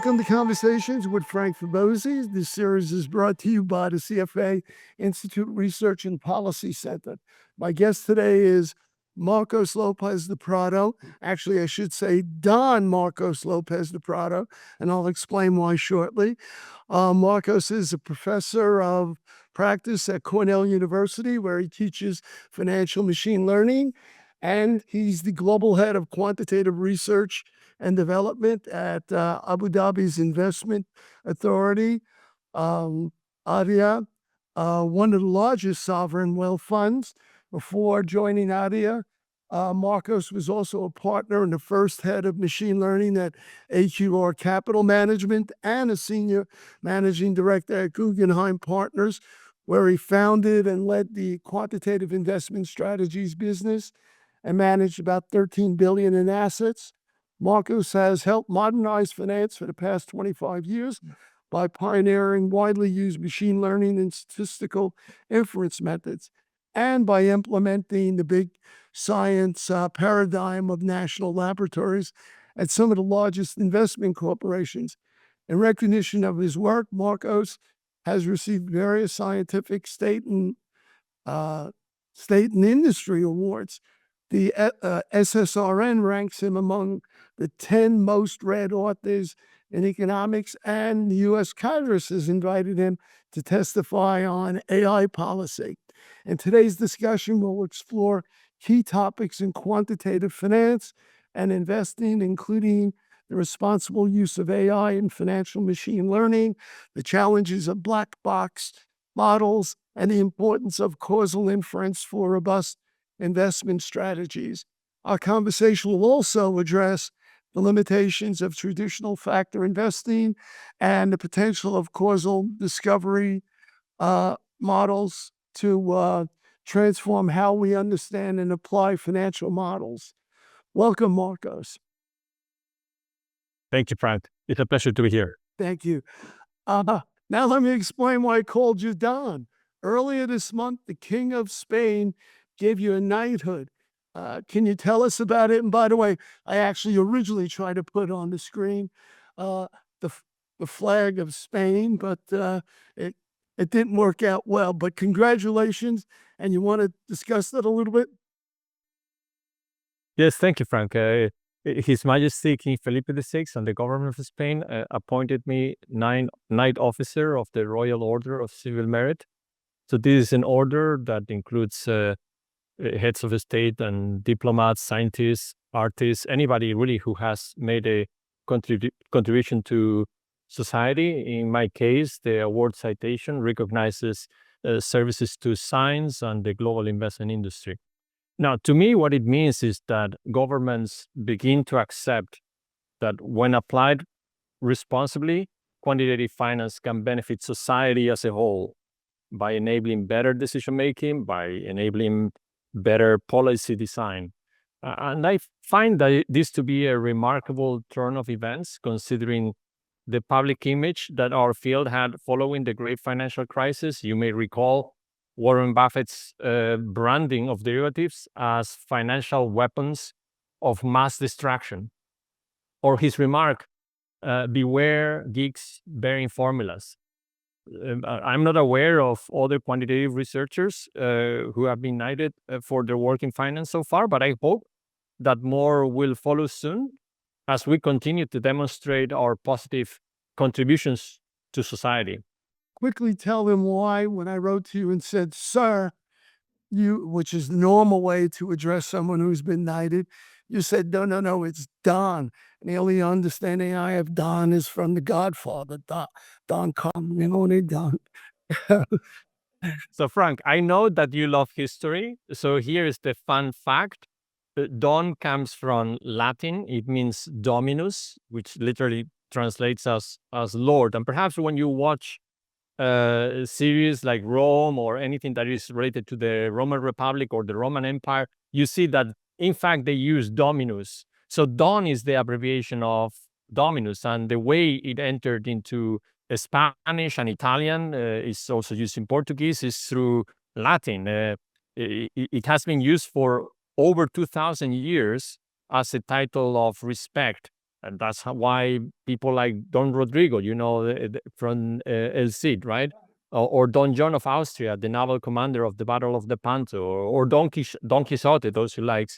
Welcome to Conversations with Frank Fabozzi. This series is brought to you by the CFA Institute Research and Policy Center. My guest today is Marcos López de Prado. Actually, I should say Don Marcos López de Prado, and I'll explain why shortly. Marcos is a professor of practice at Cornell University, where he teaches financial machine learning, and he's the global head of quantitative research and development at Abu Dhabi's Investment Authority, Adia, one of the largest sovereign wealth funds. Before joining Adia, Marcos was also a partner and the first head of machine learning at AQR Capital Management and a senior managing director at Guggenheim Partners, where he founded and led the quantitative investment strategies business and managed about $13 billion in assets. Marcos has helped modernize finance for the past 25 years by pioneering widely used machine learning and statistical inference methods, and by implementing the big science paradigm of national laboratories at some of the largest investment corporations. In recognition of his work, Marcos has received various scientific state and industry awards. The SSRN ranks him among the 10 most read authors in economics, and the U.S. Congress has invited him to testify on AI policy. In today's discussion, we'll explore key topics in quantitative finance and investing, including the responsible use of AI in financial machine learning, the challenges of black box models, and the importance of causal inference for robust investment strategies. Our conversation will also address the limitations of traditional factor investing and the potential of causal discovery models to transform how we understand and apply financial models. Welcome, Marcos. Thank you, Frank. It's a pleasure to be here. Thank you. Now let me explain why I called you Don. Earlier this month, the King of Spain gave you a knighthood. Can you tell us about it? And by the way, I actually originally tried to put on the screen the flag of Spain, but it didn't work out well. But congratulations, and you want to discuss that a little bit? Yes, thank you, Frank. His Majesty King Felipe VI and the government of Spain appointed me Knight Officer of the Royal Order of Civil Merit. So this is an order that includes heads of state and diplomats, scientists, artists, anybody really who has made a contribution to society. In my case, the award citation recognizes services to science and the global investment industry. Now, to me, what it means is that governments begin to accept that when applied responsibly, quantitative finance can benefit society as a whole by enabling better decision-making, by enabling better policy design. And I find that this to be a remarkable turn of events, considering the public image that our field had following the great financial crisis. You may recall Warren Buffett's branding of derivatives as financial weapons of mass distraction, or his remark, beware geeks bearing formulas. I'm not aware of other quantitative researchers who have been knighted for their work in finance so far, but I hope that more will follow soon as we continue to demonstrate our positive contributions to society. Quickly tell them why, when I wrote to you and said, sir, which is the normal way to address someone who's been knighted, you said, no, it's Don. And the only understanding I have Don is from The Godfather, Don Corleone, Don. So Frank, I know that you love history. So here is the fun fact. Don comes from Latin. It means dominus, which literally translates as Lord. And perhaps when you watch series like Rome or anything that is related to the Roman Republic or the Roman Empire, you see that in fact they use dominus. So Don is the abbreviation of dominus, and the way it entered into Spanish and Italian is also used in Portuguese is through Latin. It has been used for over 2,000 years as a title of respect And that's why people like Don Rodrigo, from El Cid, right? Or Don John of Austria, the naval commander of the Battle of Lepanto, or Don Quixote, those who like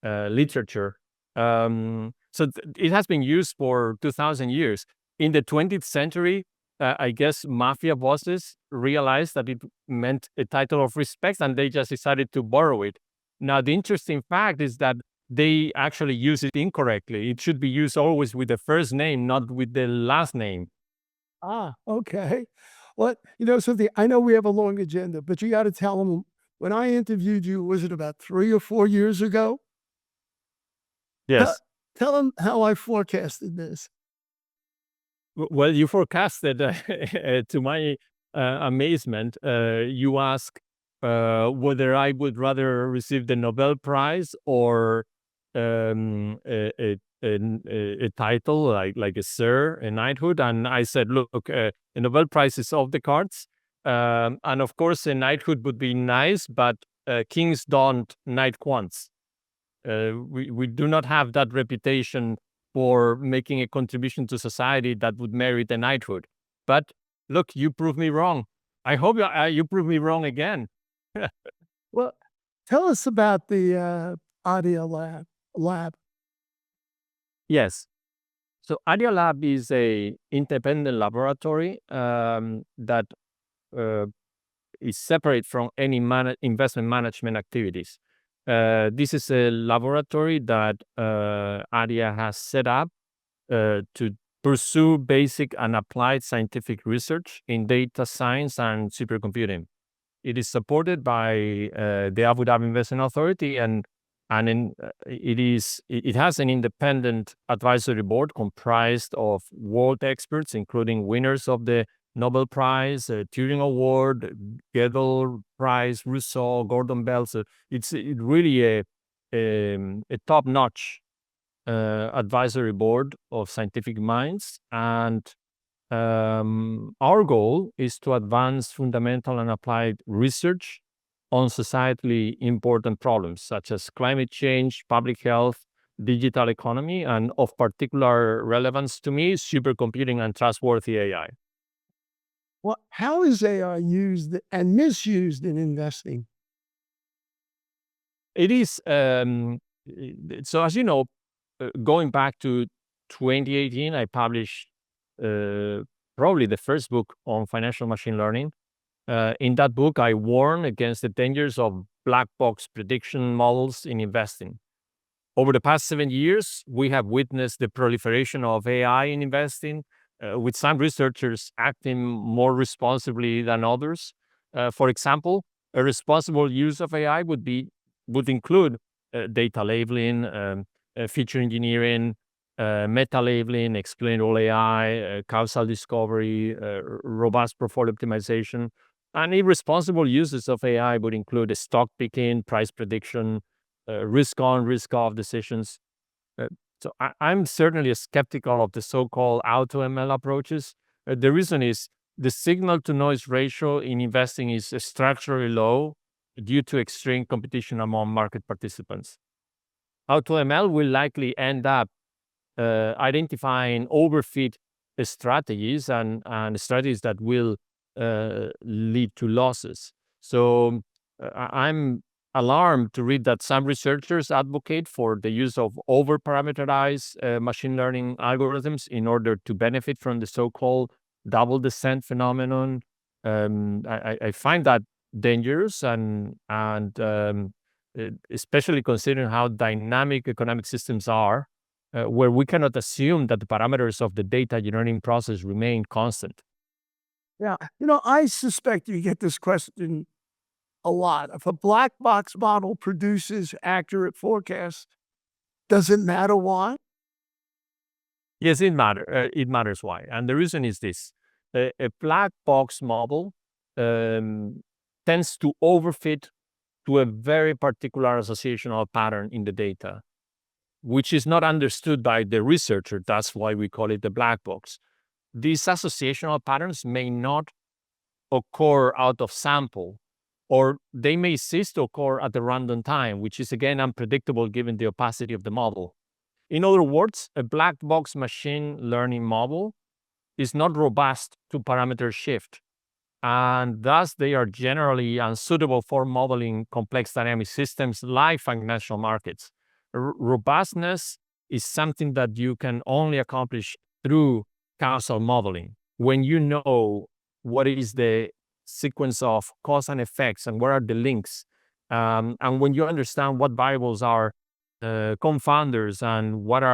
literature. So it has been used for 2,000 years. In the 20th century, I guess mafia bosses realized that it meant a title of respect, and they just decided to borrow it. Now, the interesting fact is that they actually use it incorrectly. It should be used always with the first name, not with the last name. Ah, okay. Well, I know we have a long agenda, but you got to tell them, when I interviewed you, was it about 3 or 4 years ago? Tell, Yes. tell them how I forecasted this. Well, you forecasted, to my amazement, you asked whether I would rather receive the Nobel Prize or a title like a Sir, a Knighthood. And I said, look, a Nobel Prize is off the cards. And of course, a Knighthood would be nice, but kings don't knight quants. We do not have that reputation for making a contribution to society that would merit a knighthood. But look, you proved me wrong. I hope you prove me wrong again. Well, tell us about the Adia Lab. Yes. So Adia Lab is a independent laboratory that uh, is separate from any investment management activities. This is a laboratory that Adia has set up to pursue basic and applied scientific research in data science and supercomputing. It is supported by the Abu Dhabi Investment Authority, and it has an independent advisory board comprised of world experts, including winners of the Nobel Prize, Turing Award, Gödel Prize, Rousseau, Gordon Bell. So it's really a top-notch advisory board of scientific minds, and our goal is to advance fundamental and applied research on societally important problems such as climate change, public health, digital economy, and of particular relevance to me, supercomputing and trustworthy AI. Well, how is AI used and misused in investing? It is, so as you know, going back to 2018, I published probably the first book on financial machine learning. In that book, I warn against the dangers of black box prediction models in investing. Over the past 7 years, we have witnessed the proliferation of AI in investing, with some researchers acting more responsibly than others. For example, a responsible use of AI would include data labeling, feature engineering, meta labeling, explainable AI, causal discovery, robust portfolio optimization. And irresponsible uses of AI would include stock picking, price prediction, risk on, risk off decisions. Uh, I'm certainly skeptical of the so-called auto ML approaches. The reason is the signal to noise ratio in investing is structurally low due to extreme competition among market participants. Auto ML will likely end up identifying overfit strategies and strategies that will lead to losses. So I'm alarmed to read that some researchers advocate for the use of overparameterized machine learning algorithms in order to benefit from the so-called double descent phenomenon. I find that dangerous, and especially considering how dynamic economic systems are, where we cannot assume that the parameters of the data generating process remain constant. Yeah. I suspect you get this question a lot. If a black box model produces accurate forecasts, does it matter why? Yes, it matters why, and the reason is this: a black box model tends to overfit to a very particular associational pattern in the data, which is not understood by the researcher. That's why we call it the black box. These associational patterns may not occur out of sample, or they may cease to occur at a random time, which is again unpredictable given the opacity of the model. In other words, a black box machine learning model is not robust to parameter shift, and thus they are generally unsuitable for modeling complex dynamic systems like financial markets. Robustness is something that you can only accomplish through causal modeling. When you know what is the sequence of cause and effects and what are the links, and when you understand what variables are confounders and what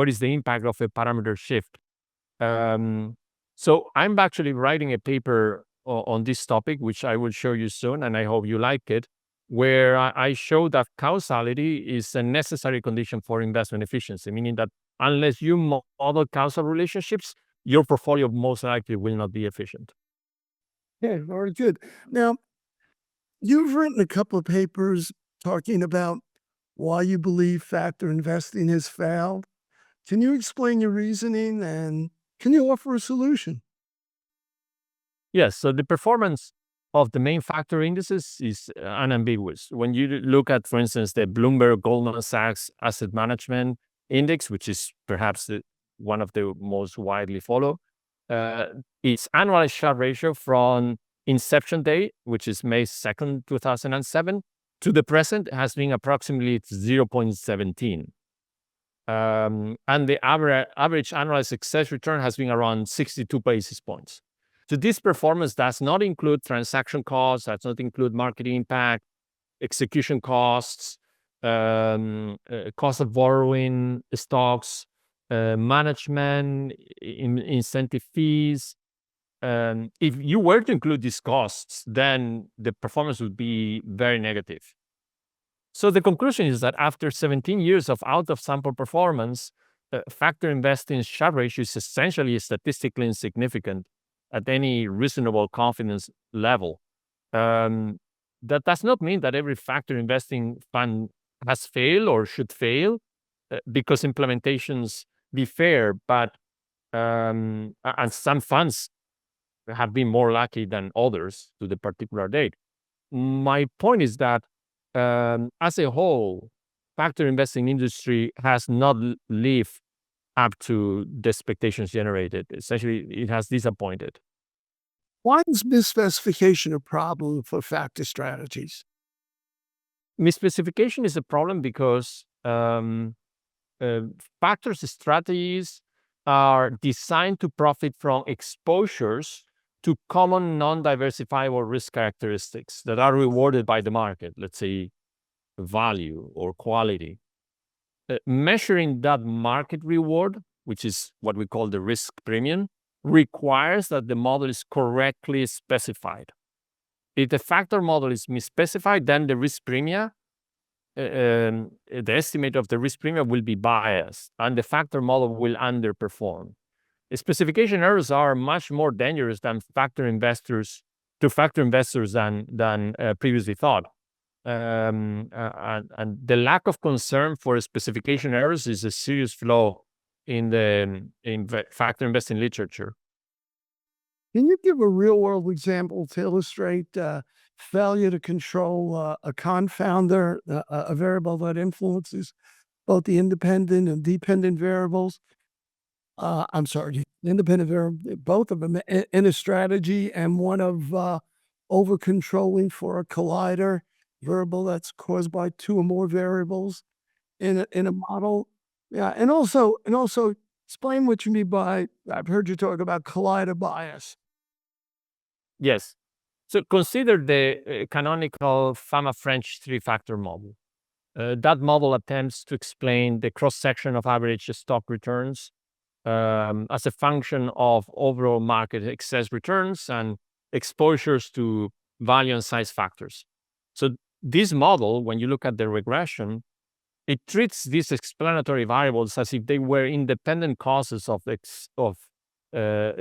is the impact of a parameter shift. So I'm actually writing a paper on this topic, which I will show you soon, and I hope you like it, where I show that causality is a necessary condition for investment efficiency, meaning that unless you model causal relationships, your portfolio most likely will not be efficient. Yeah, very good. Now, you've written a couple of papers talking about why you believe factor investing has failed. Can you explain your reasoning and can you offer a solution? Yes, so the performance of the main factor indices is unambiguous. When you look at, for instance, the Bloomberg Goldman Sachs Asset Management Index, which is perhaps one of the most widely followed, its annualized Sharpe ratio from inception date, which is May 2nd, 2007, to the present has been approximately 0.17. And the average annualized success return has been around 62 basis points. So this performance does not include transaction costs, does not include market impact, execution costs, cost of borrowing stocks, management, incentive fees. If you were to include these costs, then the performance would be very negative. So the conclusion is that after 17 years of out-of-sample performance, factor investing's Sharpe ratio is essentially statistically insignificant at any reasonable confidence level. That does not mean that every factor investing fund has failed or should fail, because implementations differ, but and some funds have been more lucky than others to the particular date. My point is that as a whole, factor investing industry has not lived up to the expectations generated. Essentially, it has disappointed. Why is misspecification a problem for factor strategies? Misspecification is a problem because factor strategies are designed to profit from exposures to common non-diversifiable risk characteristics that are rewarded by the market, let's say value or quality. Measuring that market reward, which is what we call the risk premium, requires that the model is correctly specified. If the factor model is misspecified, then the risk premium, the estimate of the risk premium will be biased, and the factor model will underperform. Specification errors are much more dangerous than factor investors than previously thought. And the lack of concern for specification errors is a serious flaw in factor investing literature. Can you give a real-world example to illustrate failure to control a confounder, a variable that influences both the independent and dependent variables? I'm sorry, independent variable, both of them in a strategy, and one of over-controlling for a collider variable that's caused by two or more variables in a model. Yeah, and also explain what you mean by, I've heard you talk about collider bias. Yes. So consider the canonical Fama-French three-factor model. That model attempts to explain the cross-section of average stock returns as a function of overall market excess returns and exposures to value and size factors. So this model, when you look at the regression, it treats these explanatory variables as if they were independent causes of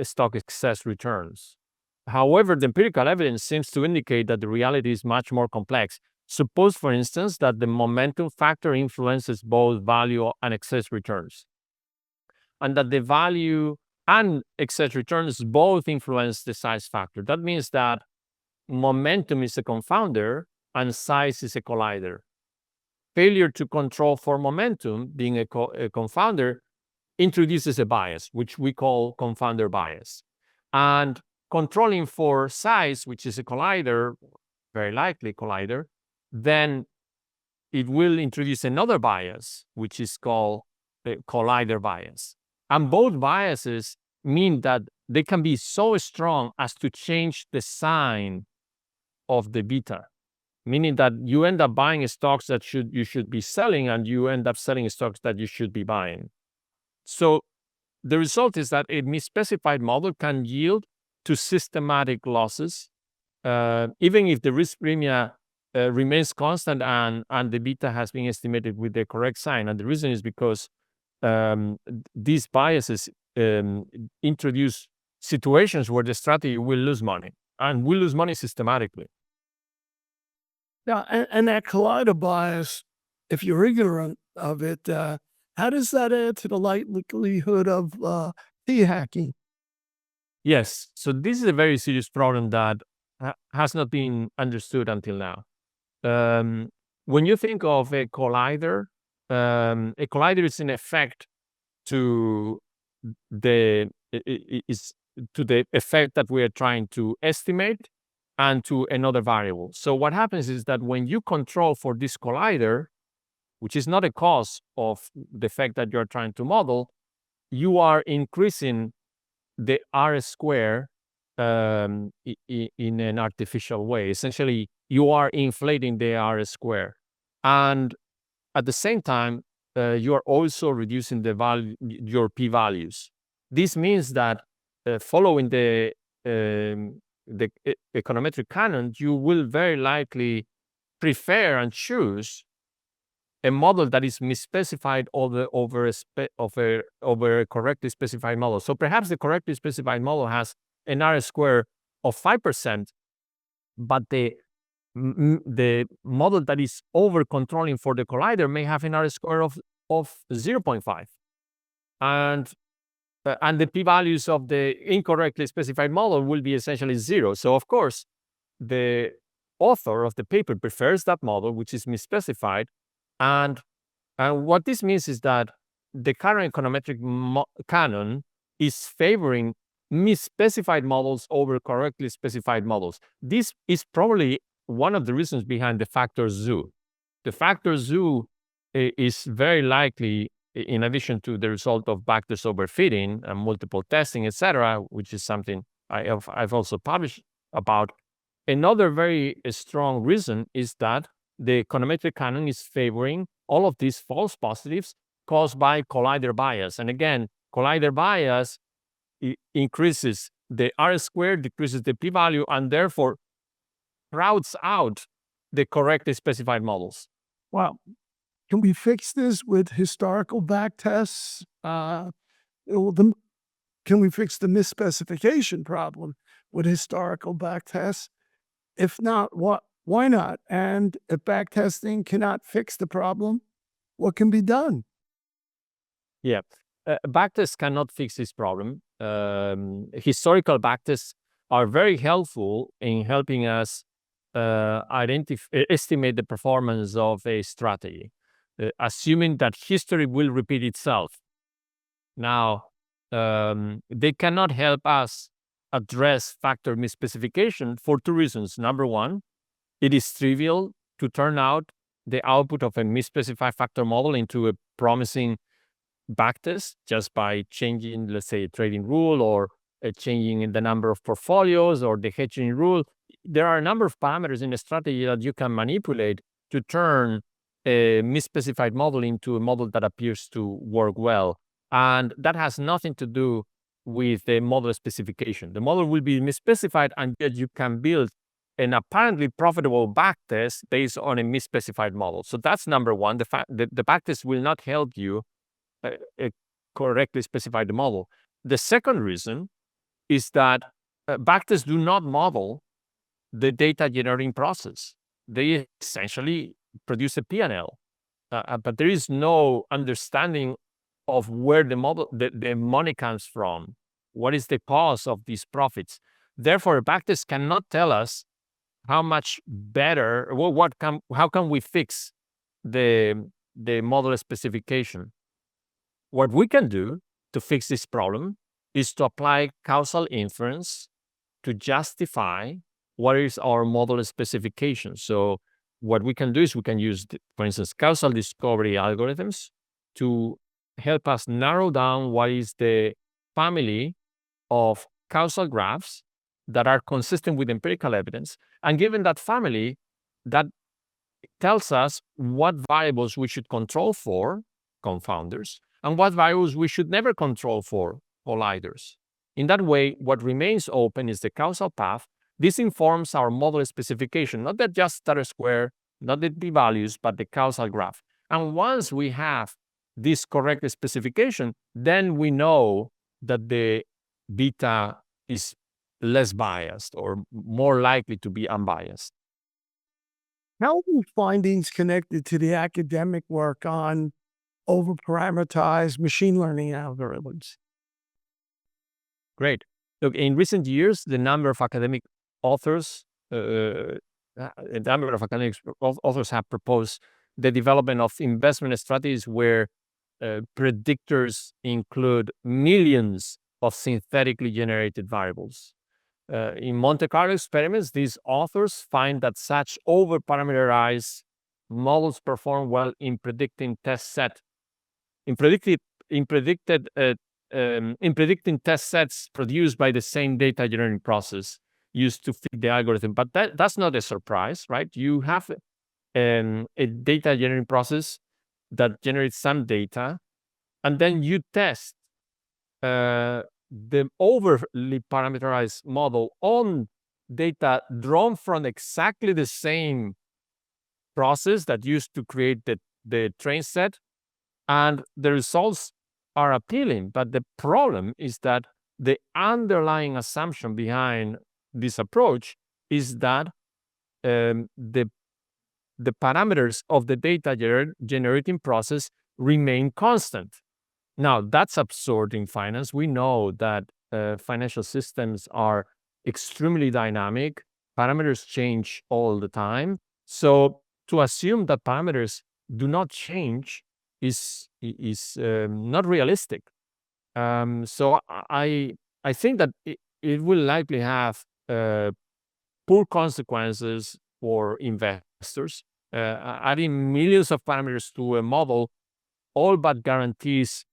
stock excess returns. However, the empirical evidence seems to indicate that the reality is much more complex. Suppose, for instance, that the momentum factor influences both value and excess returns, and that the value and excess returns both influence the size factor. That means that momentum is a confounder and size is a collider. failure to control for momentum, being a confounder, introduces a bias, which we call confounder bias. And controlling for size, which is a collider, very likely collider, then it will introduce another bias, which is called the collider bias. And both biases mean that they can be so strong as to change the sign of the beta, meaning that you end up buying stocks that you should be selling, and you end up selling stocks that you should be buying. So the result is that a misspecified model can yield to systematic losses, even if the risk premium remains constant and the beta has been estimated with the correct sign. And the reason is because these biases introduce situations where the strategy will lose money, and will lose money systematically. Now, and that collider bias, if you're ignorant of it, how does that add to the likelihood of fee hacking? Yes, so this is a very serious problem that has not been understood until now. When you think of a collider is in effect to the effect that we are trying to estimate and to another variable. So what happens is that when you control for this collider, which is not a cause of the effect that you're trying to model, you are increasing the R square in an artificial way. Essentially, you are inflating the R square. And at the same time, you are also reducing the value, your p-values. This means that following the econometric canon, you will very likely prefer and choose a model that is misspecified over a correctly specified model. So perhaps the correctly specified model has an R square of 5%, but the model that is over controlling for the collider may have an R square of 0.5. And the p-values of the incorrectly specified model will be essentially 0. So of course, the author of the paper prefers that model, which is misspecified. And what this means is that the current econometric canon is favoring misspecified models over correctly specified models. This is probably one of the reasons behind the factor zoo. The factor zoo is very likely, in addition to the result of backtest overfitting and multiple testing, etc., which is something I've also published about. Another very strong reason is that the econometric canon is favoring all of these false positives caused by collider bias. And again, collider bias increases the R squared, decreases the p-value, and therefore crowds out the correctly specified models. Wow. Can we fix this with historical backtests? Can we fix the misspecification problem with historical backtest? If not, why not? And if backtesting cannot fix the problem, what can be done? Yeah, backtests cannot fix this problem. Historical backtests are very helpful in helping us estimate the performance of a strategy, assuming that history will repeat itself. Now, they cannot help us address factor misspecification for two reasons. Number one, it is trivial to turn out the output of a misspecified factor model into a promising backtest just by changing, let's say, a trading rule or changing the number of portfolios or the hedging rule. There are a number of parameters in a strategy that you can manipulate to turn a misspecified model into a model that appears to work well. And that has nothing to do with the model specification. The model will be misspecified, and yet you can build an apparently profitable backtest based on a misspecified model. So that's number one. The backtest will not help you correctly specify the model. The second reason is that backtests do not model the data generating process. They essentially produce a P&L, but there is no understanding of where the money comes from. What is the cause of these profits? Therefore, a backtest cannot tell us how much better, how can we fix the model specification. What we can do to fix this problem is to apply causal inference to justify what is our model specification. So what we can do is we can use, for instance, causal discovery algorithms to help us narrow down what is the family of causal graphs that are consistent with empirical evidence. And given that family, that tells us what variables we should control for, confounders, and what variables we should never control for, colliders. In that way, what remains open is the causal path. This informs our model specification, not that just status square, not the p-values, but the causal graph. And once we have this correct specification, then we know that the beta is less biased or more likely to be unbiased. How are these findings connected to the academic work on overparameterized machine learning algorithms? Great. Look, in recent years, the number of academic authors, have proposed the development of investment strategies where predictors include millions of synthetically generated variables. In Monte Carlo experiments, these authors find that such overparameterized models perform well in predicting test sets produced by the same data generating process used to fit the algorithm. But that's not a surprise, right? You have a data generating process that generates some data, and then you test the overly parameterized model on data drawn from exactly the same process that used to create the train set, and the results are appealing. But the problem is that the underlying assumption behind this approach is that the parameters of the data generating process remain constant. Now, that's absurd in finance. We know that financial systems are extremely dynamic. Parameters change all the time. So to assume that parameters do not change is not realistic. So I think that it will likely have poor consequences for investors. Adding millions of parameters to a model all but guarantees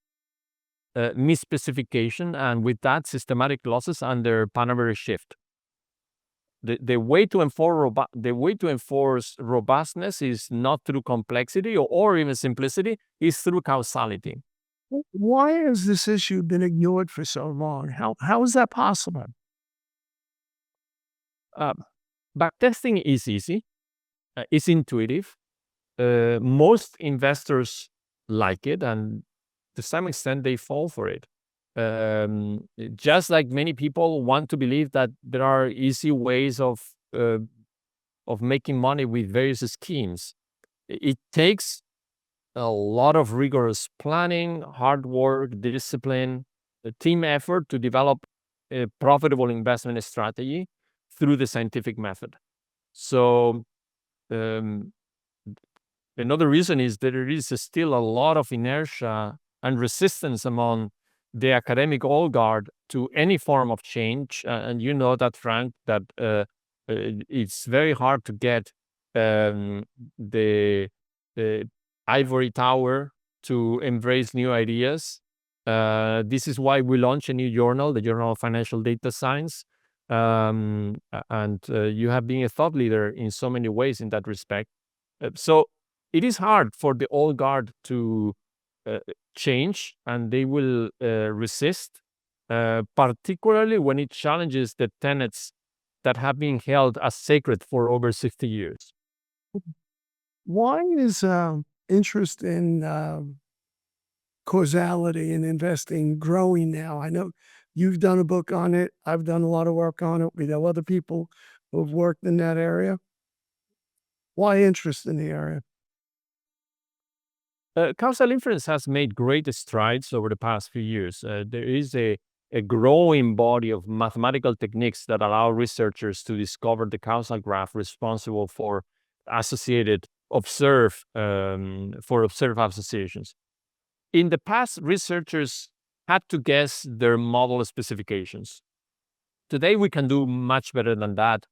misspecification, and with that, systematic losses under parameter shift. The way to enforce robustness is not through complexity or even simplicity, is through causality. Why has this issue been ignored for so long? How is that possible? Backtesting is easy. It's intuitive. Most investors like it, and to some extent they fall for it. Just like many people want to believe that there are easy ways of making money with various schemes. It takes a lot of rigorous planning, hard work, discipline, team effort to develop a profitable investment strategy through the scientific method. So another reason is that there is still a lot of inertia and resistance among the academic old guard to any form of change. And you know that, Frank, that it's very hard to get the ivory tower to embrace new ideas. This is why we launched a new journal, the Journal of Financial Data Science. And you have been a thought leader in so many ways in that respect. So it is hard for the old guard to change, and they will resist, particularly when it challenges the tenets that have been held as sacred for over 60 years. Why is interest in causality and investing growing now? I know you've done a book on it. I've done a lot of work on it. We know other people who've worked in that area. Why interest in the area? Causal inference has made great strides over the past few years. There is a growing body of mathematical techniques that allow researchers to discover the causal graph responsible for associated observe associations. In the past, researchers had to guess their model specifications. Today, we can do much better than that.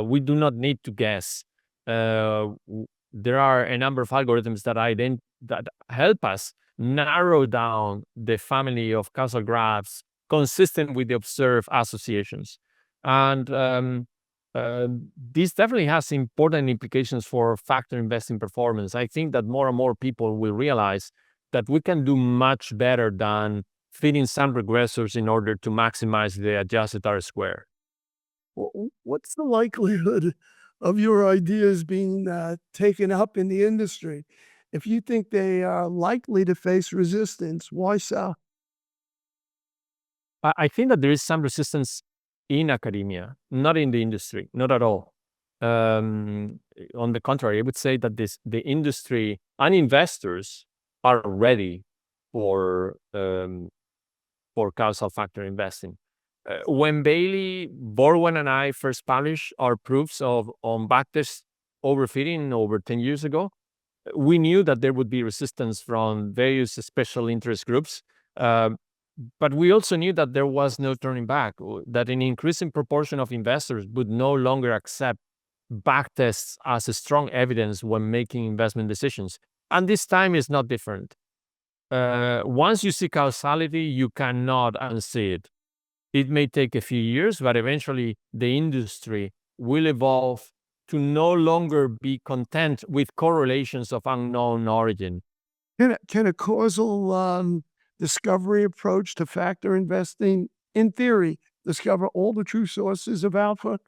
We do not need to guess. There are a number of algorithms that help us narrow down the family of causal graphs consistent with the observed associations. And this definitely has important implications for factor investing performance. I think that more and more people will realize that we can do much better than fitting some regressors in order to maximize the adjusted R-square. What's the likelihood of your ideas being taken up in the industry? If you think they are likely to face resistance, why so? I think that there is some resistance in academia, not in the industry, not at all. On the contrary, I would say that the industry and investors are ready for causal factor investing. When Bailey, Borwen, and I first published our proofs on backtest overfitting over 10 years ago, we knew that there would be resistance from various special interest groups. But we also knew that there was no turning back, that an increasing proportion of investors would no longer accept backtests as a strong evidence when making investment decisions. And this time is not different. Once you see causality, you cannot unsee it. It may take a few years, but eventually the industry will evolve to no longer be content with correlations of unknown origin. Can a causal discovery approach to factor investing, in theory, discover all the true sources of alpha?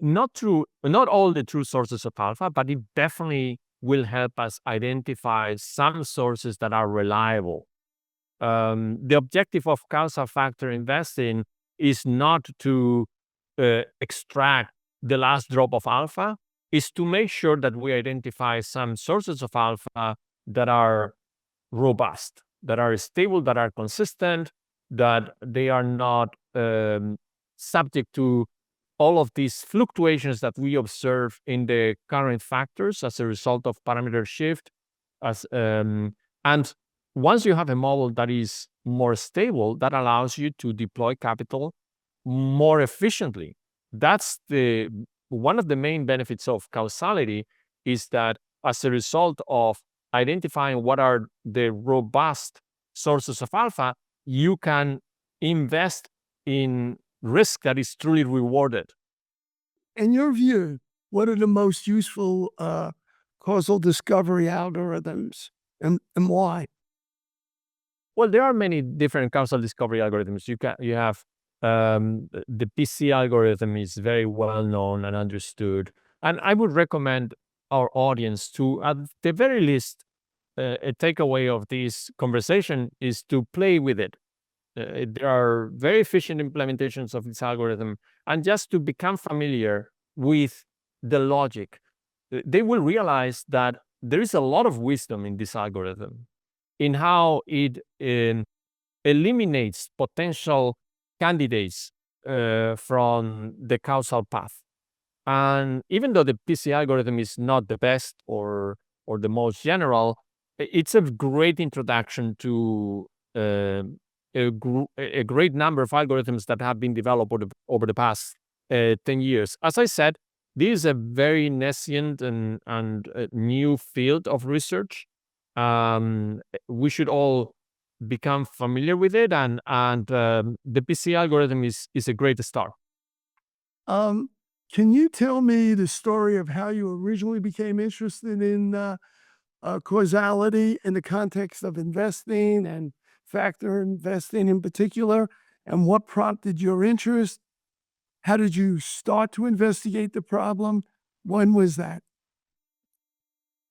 Not all the true sources of alpha, but it definitely will help us identify some sources that are reliable. The objective of causal factor investing is not to extract the last drop of alpha, is to make sure that we identify some sources of alpha that are robust, that are stable, that are consistent, that they are not subject to all of these fluctuations that we observe in the current factors as a result of parameter shift. And once you have a model that is more stable, that allows you to deploy capital more efficiently. That's one of the main benefits of causality, is that as a result of identifying what are the robust sources of alpha, you can invest in risk that is truly rewarded. In your view, what are the most useful causal discovery algorithms and why? Well, there are many different causal discovery algorithms. You have the PC algorithm is very well known and understood, and I would recommend our audience to, at the very least, a takeaway of this conversation is to play with it. There are very efficient implementations of this algorithm, and just to become familiar with the logic, they will realize that there is a lot of wisdom in this algorithm, in how it eliminates potential candidates from the causal path. And even though the PC algorithm is not the best or the most general, it's a great introduction to a great number of algorithms that have been developed over the past 10 years. As I said, this is a very nascent and new field of research. We should all become familiar with it, and the PC algorithm is a great start. Can you tell me the story of how you originally became interested in causality in the context of investing and factor investing in particular, and what prompted your interest? How did you start to investigate the problem? When was that?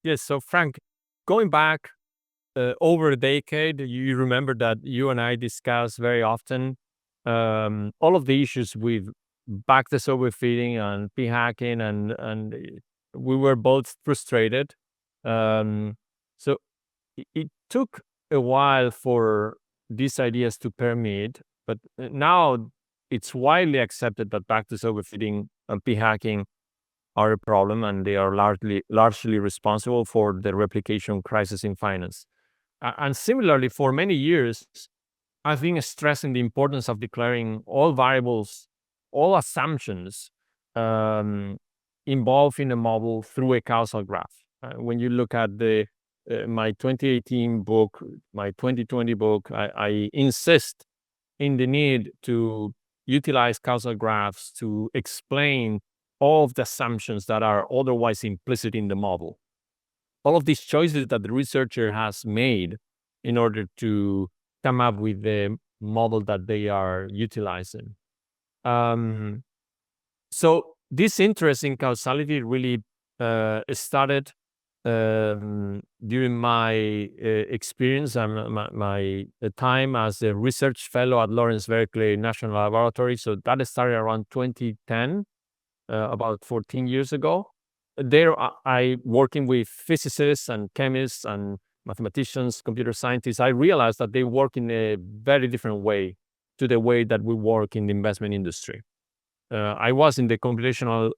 Yes, so Frank, going back over a decade, you remember that you and I discussed very often all of the issues with backtest overfitting and p-hacking, and we were both frustrated. So it took a while for these ideas to permeate, but now it's widely accepted that backtest overfitting and p-hacking are a problem, and they are largely responsible for the replication crisis in finance. And similarly, for many years, I've been stressing the importance of declaring all variables, all assumptions involved in a model through a causal graph. When you look at my 2018 book, my 2020 book, I insist in the need to utilize causal graphs to explain all of the assumptions that are otherwise implicit in the model. All of these choices that the researcher has made in order to come up with the model that they are utilizing. So this interest in causality really started during my experience and my time as a research fellow at Lawrence Berkeley National Laboratory. So that started around 2010, about 14 years ago. There, I working with physicists and chemists and mathematicians, computer scientists. I realized that they work in a very different way to the way that we work in the investment industry. I was in the computational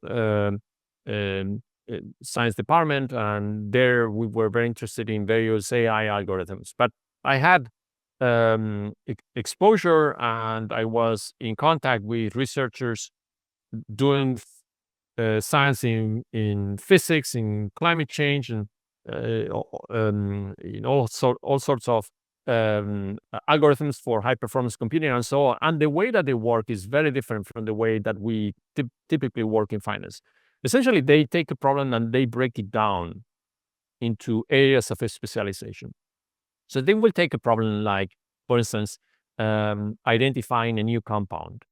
science department, and there we were very interested in various AI algorithms. But I had exposure, and I was in contact with researchers doing science in physics, in climate change, and in all sorts of algorithms for high performance computing and so on. And the way that they work is very different from the way that we typically work in finance. Essentially, they take a problem and they break it down into areas of specialization. So they will take a problem like, for instance, identifying a new compound.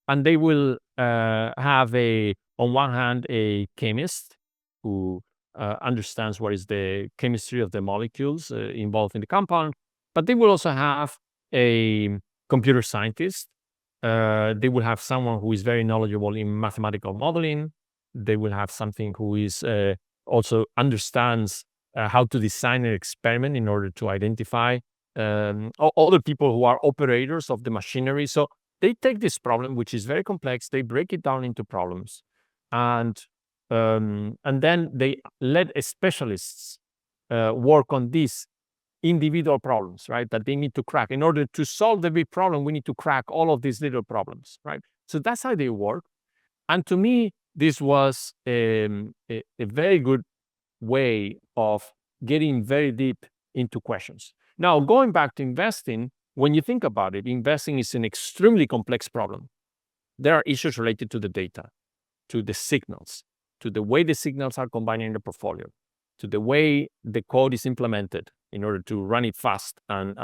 And they will have on one hand, a chemist who understands what is the chemistry of the molecules involved in the compound. But they will also have a computer scientist. They will have someone who is very knowledgeable in mathematical modeling. They will have something who is also understands how to design an experiment in order to identify other people who are operators of the machinery. So they take this problem, which is very complex, they break it down into problems, and then they let specialists work on these individual problems, right, that they need to crack. In order to solve the big problem, we need to crack all of these little problems, right? So that's how they work. And to me, this was a very good way of getting very deep into questions. Now, going back to investing, when you think about it, investing is an extremely complex problem. There are issues related to the data, to the signals, to the way the signals are combined in the portfolio, to the way the code is implemented in order to run it fast and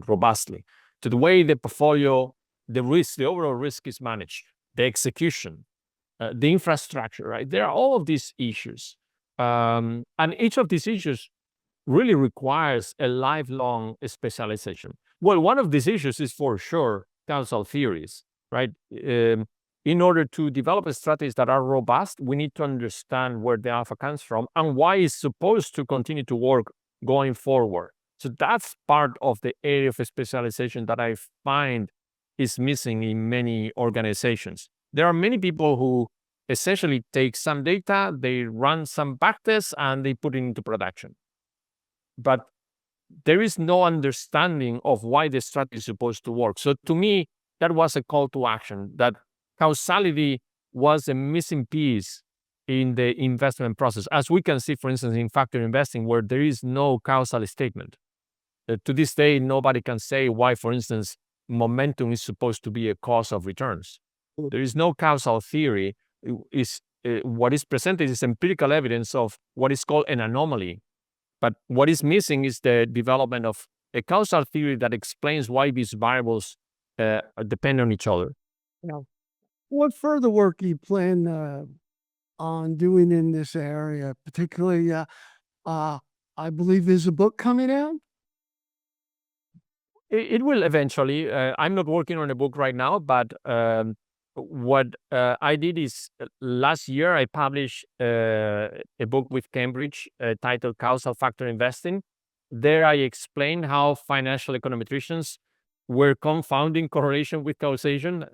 robustly, to the way the portfolio, the risk, the overall risk is managed, the execution, the infrastructure, right? There are all of these issues. And each of these issues really requires a lifelong specialization. Well, one of these issues is for sure causal theories, right? In order to develop strategies that are robust, we need to understand where the alpha comes from and why it's supposed to continue to work going forward. So that's part of the area of specialization that I find is missing in many organizations. There are many people who essentially take some data, they run some backtests, and they put it into production. But there is no understanding of why the strategy is supposed to work. So to me, that was a call to action, that causality was a missing piece in the investment process. As we can see, for instance, in factor investing, where there is no causal statement. To this day, nobody can say why, for instance, momentum is supposed to be a cause of returns. There is no causal theory. What is presented is empirical evidence of what is called an anomaly. But what is missing is the development of a causal theory that explains why these variables depend on each other. Now, what further work do you plan on doing in this area? Particularly, I believe there's a book coming out. It will eventually. I'm not working on a book right now, but what I did is last year I published a book with Cambridge titled Causal Factor Investing. There I explained how financial econometricians were confounding correlation with causation.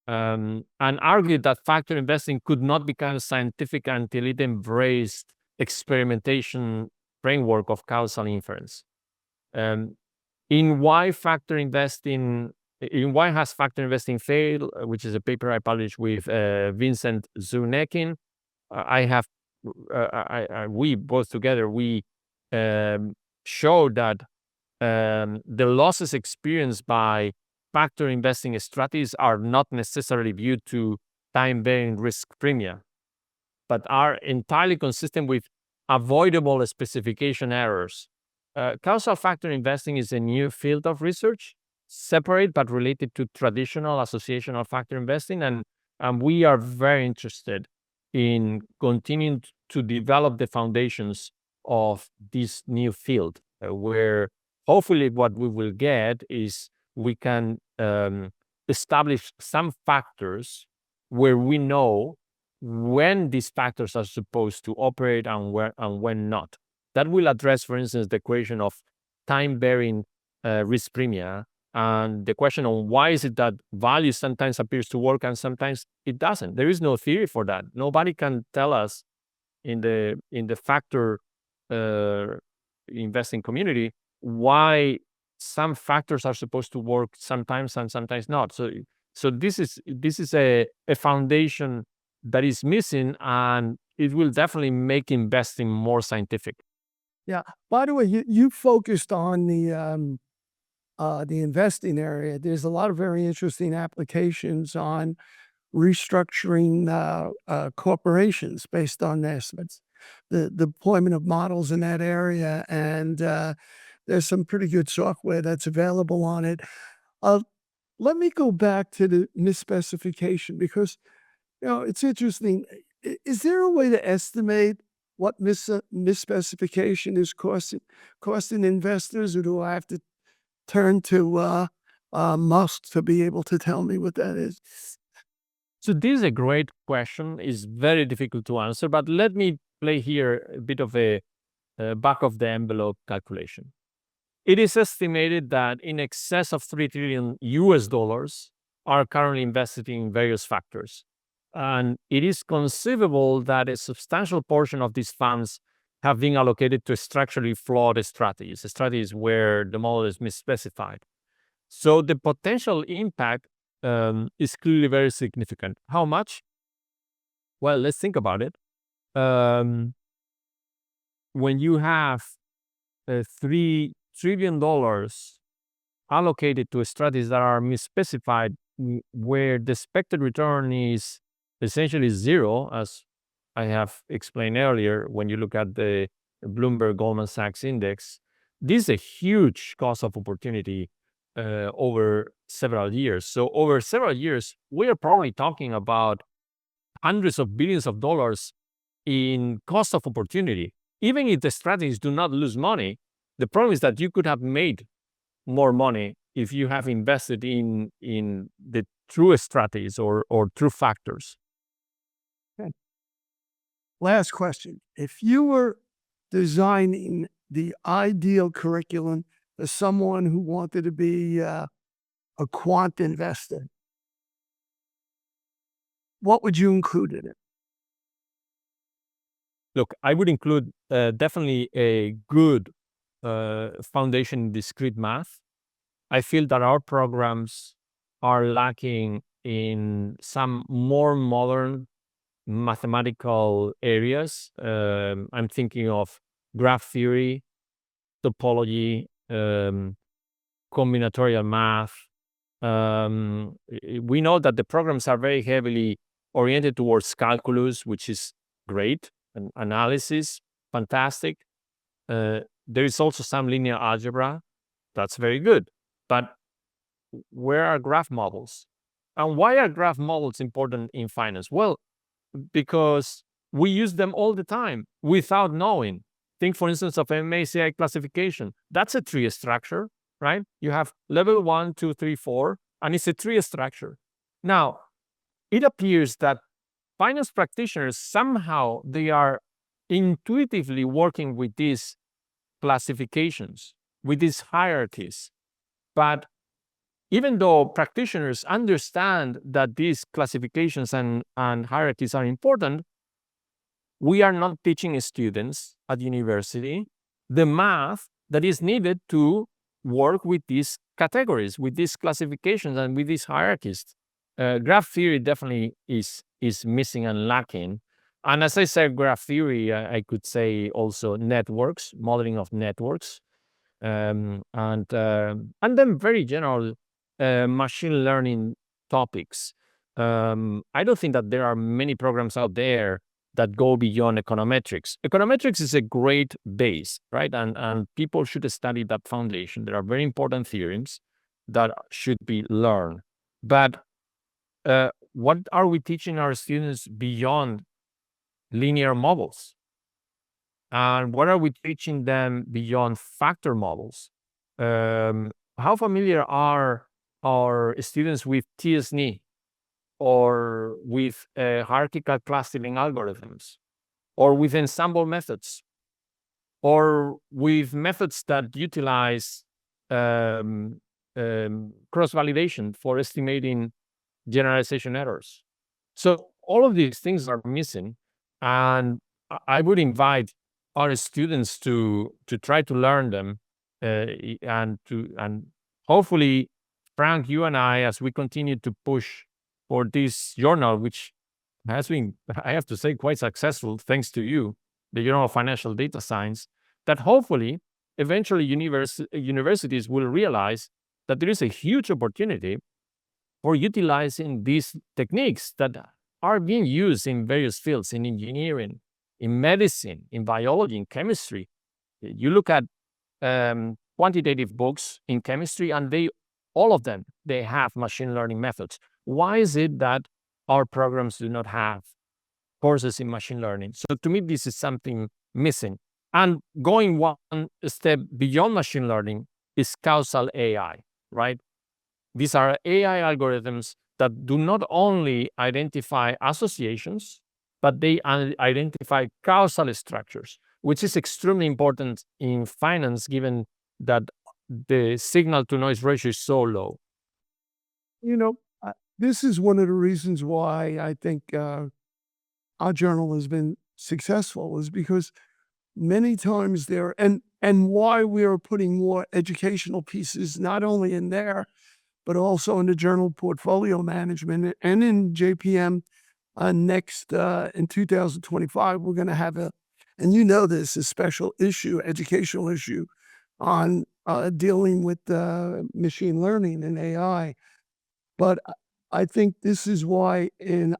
and argued that factor investing could not become scientific until it embraced experimentation framework of causal inference. In why has factor investing failed, which is a paper I published with Vincent Zunekin. We both together, we showed that the losses experienced by factor investing strategies are not necessarily viewed to time-bearing risk premia, but are entirely consistent with avoidable specification errors. Causal factor investing is a new field of research, separate but related to traditional associational factor investing, and we are very interested in continuing to develop the foundations of this new field, where hopefully what we will get is we can establish some factors where we know when these factors are supposed to operate and when not. That will address, for instance, the question of time-bearing risk premia, and the question on why is it that value sometimes appears to work and sometimes it doesn't. There is no theory for that. Nobody can tell us in the factor investing community why some factors are supposed to work sometimes and sometimes not. So this is a foundation that is missing, and it will definitely make investing more scientific. Yeah. By the way, you focused on the investing area. There's a lot of very interesting applications on restructuring corporations based on estimates, the deployment of models in that area, and there's some pretty good software that's available on it. Let me go back to the misspecification because it's interesting. Is there a way to estimate what misspecification is costing investors, or do I have to turn to Musk to be able to tell me what that is? So this is a great question. It's very difficult to answer, but let me play here a bit of a back of the envelope calculation. It is estimated that in excess of $3 trillion are currently invested in various factors. And it is conceivable that a substantial portion of these funds have been allocated to structurally flawed strategies where the model is misspecified. So the potential impact is clearly very significant. How much? Well, let's think about it. When you have $3 trillion allocated to strategies that are misspecified, where the expected return is essentially zero, as I have explained earlier, when you look at the Bloomberg Goldman Sachs index, this is a huge cost of opportunity over several years. So over several years, we are probably talking about hundreds of billions of dollars in cost of opportunity. Even if the strategies do not lose money, the problem is that you could have made more money if you have invested in the true strategies or true factors. Okay. Last question. If you were designing the ideal curriculum for someone who wanted to be a quant investor, what would you include in it? Look, I would include definitely a good foundation in discrete math. I feel that our programs are lacking in some more modern mathematical areas. I'm thinking of graph theory, topology, combinatorial math. We know that the programs are very heavily oriented towards calculus, which is great, and analysis, fantastic. There is also some linear algebra. That's very good. But where are graph models? And why are graph models important in finance? Well, because we use them all the time without knowing. Think, for instance, of MACI classification. That's a tree structure, right? You have level 1, 2, 3, 4, and it's a tree structure. Now, it appears that finance practitioners, somehow they are intuitively working with these classifications, with these hierarchies. But even though practitioners understand that these classifications and hierarchies are important, we are not teaching students at university the math that is needed to work with these categories, with these classifications, and with these hierarchies. Graph theory definitely is missing and lacking. And as I said, graph theory, I could say also networks, modeling of networks, and then very general machine learning topics. I don't think that there are many programs out there that go beyond econometrics. Econometrics is a great base, right? And people should study that foundation. There are very important theorems that should be learned. But what are we teaching our students beyond linear models? And what are we teaching them beyond factor models? How familiar are our students with TSNE or with hierarchical clustering algorithms or with ensemble methods or with methods that utilize cross-validation for estimating generalization errors? So all of these things are missing, and I would invite our students to try to learn them, and hopefully, Frank, you and I, as we continue to push for this journal, which has been, I have to say, quite successful thanks to you, the Journal of Financial Data Science, that hopefully, eventually, universities will realize that there is a huge opportunity for utilizing these techniques that are being used in various fields, in engineering, in medicine, in biology, in chemistry. You look at quantitative books in chemistry, and all of them, they have machine learning methods. Why is it that our programs do not have courses in machine learning? So to me, this is something missing. And going one step beyond machine learning is causal AI, right? These are AI algorithms that do not only identify associations, but they identify causal structures, which is extremely important in finance, given that the signal-to-noise ratio is so low. This is one of the reasons why I think our journal has been successful, is because many times there, and why we are putting more educational pieces, not only in there, but also in the journal portfolio management and in JPM. Next, in 2025, we're going to have and this, a special issue, educational issue on dealing with machine learning and AI. But I think this is why in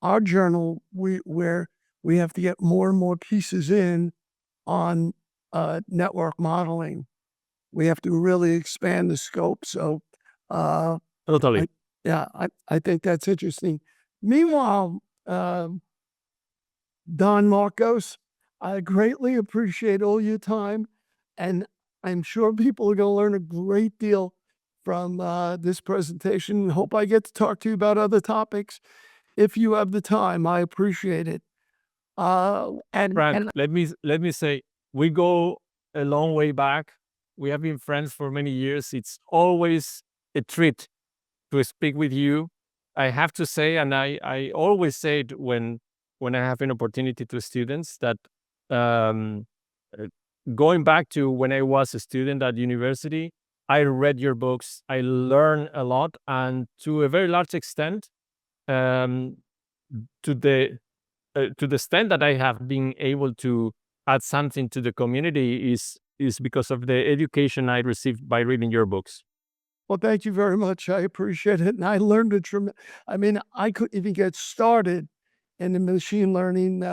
our journal, where we have to get more and more pieces in on network modeling. We have to really expand the scope. So, Totally. I think that's interesting. Meanwhile, Don Marcos, I greatly appreciate all your time, and I'm sure people are going to learn a great deal from this presentation. Hope I get to talk to you about other topics if you have the time. I appreciate it. Frank, let me say, we go a long way back. We have been friends for many years. It's always a treat to speak with you. I have to say, and I always say it when I have an opportunity to students, that going back to when I was a student at university, I read your books, I learned a lot, and to a very large extent, to the extent that I have been able to add something to the community is because of the education I received by reading your books. Well, thank you very much. I appreciate it. And I learned I couldn't even get started in the machine learning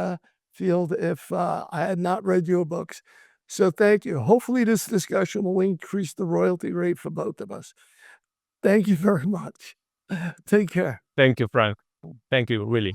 field if I had not read your books. So thank you. Hopefully this discussion will increase the royalty rate for both of us. Thank you very much. Take care. Thank you, Frank. Thank you, really.